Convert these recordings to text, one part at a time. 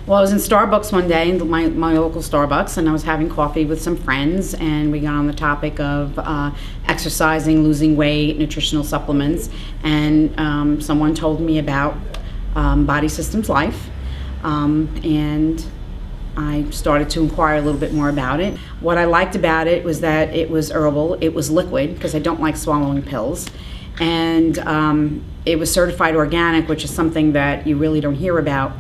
Well, I was in Starbucks one day, my local Starbucks, and I was having coffee with some friends, and we got on the topic of exercising, losing weight, nutritional supplements, and someone told me about Body Systems Life, and I started to inquire a little bit more about it. What I liked about it was that it was herbal, it was liquid, because I don't like swallowing pills, and it was certified organic, which is something that you really don't hear about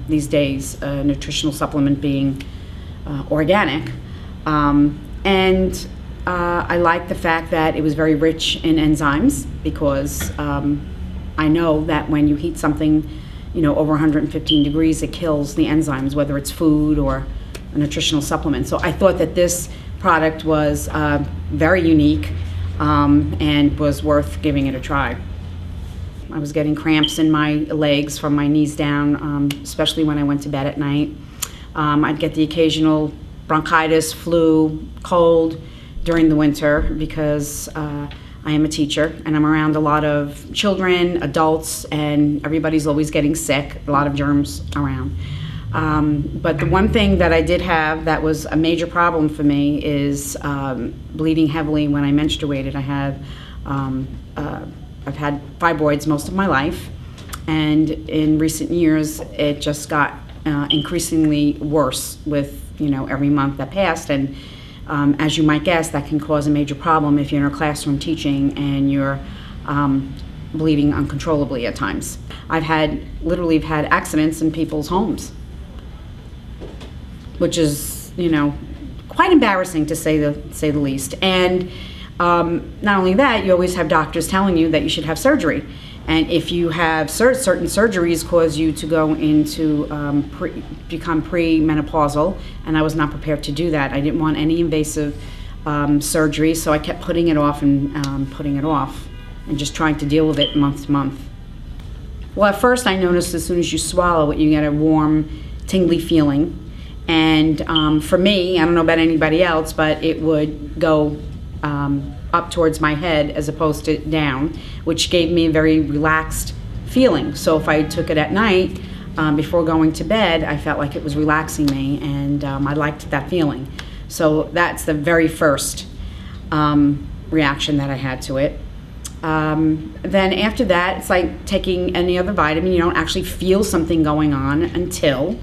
these days, a nutritional supplement being organic. And I liked the fact that it was very rich in enzymes, because I know that when you heat something over 115 degrees, it kills the enzymes, whether it's food or a nutritional supplement. So I thought that this product was very unique and was worth giving it a try. I was getting cramps in my legs from my knees down, especially when I went to bed at night. I'd get the occasional bronchitis, flu, cold during the winter, because I am a teacher and I'm around a lot of children, adults, and everybody's always getting sick, a lot of germs around. But the one thing that I did have that was a major problem for me is bleeding heavily when I menstruated. I've had fibroids most of my life, and in recent years it just got increasingly worse with every month that passed. And as you might guess, that can cause a major problem if you're in a classroom teaching and you're bleeding uncontrollably at times. I've literally had accidents in people's homes, which is quite embarrassing to say the least. And not only that, you always have doctors telling you that you should have surgery, and if you have certain surgeries cause you to go into become premenopausal, and I was not prepared to do that. I didn't want any invasive surgery, so I kept putting it off and putting it off, and just trying to deal with it month to month. Well, at first I noticed as soon as you swallow it, you get a warm, tingly feeling, and for me, I don't know about anybody else, but it would go up towards my head as opposed to down, which gave me a very relaxed feeling. So if I took it at night before going to bed, I felt like it was relaxing me, and I liked that feeling. So that's the very first reaction that I had to it. Then after that, it's like taking any other vitamin. You don't actually feel something going on until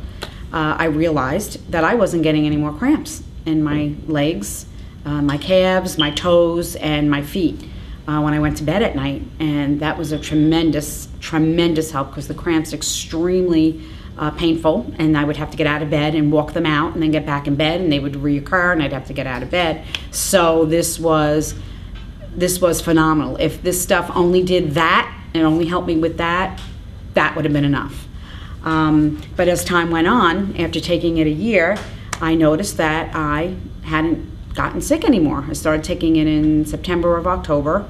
I realized that I wasn't getting any more cramps in my legs, my calves, my toes, and my feet when I went to bed at night. And that was a tremendous, tremendous help, because the cramps are extremely painful, and I would have to get out of bed and walk them out and then get back in bed, and they would reoccur and I'd have to get out of bed. So this was phenomenal. If this stuff only did that and only helped me with that, that would have been enough. But as time went on, after taking it a year, I noticed that I hadn't gotten sick anymore. I started taking it in September or October,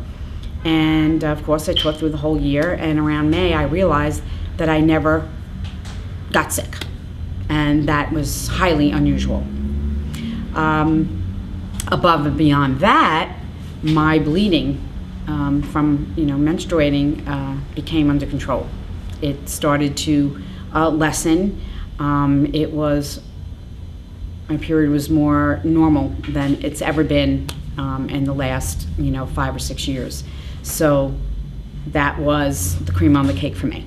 and of course I taught through the whole year, and around May I realized that I never got sick, and that was highly unusual. Above and beyond that, my bleeding from menstruating became under control. It started to lessen. My period was more normal than it's ever been in the last 5 or 6 years. So that was the cream on the cake for me.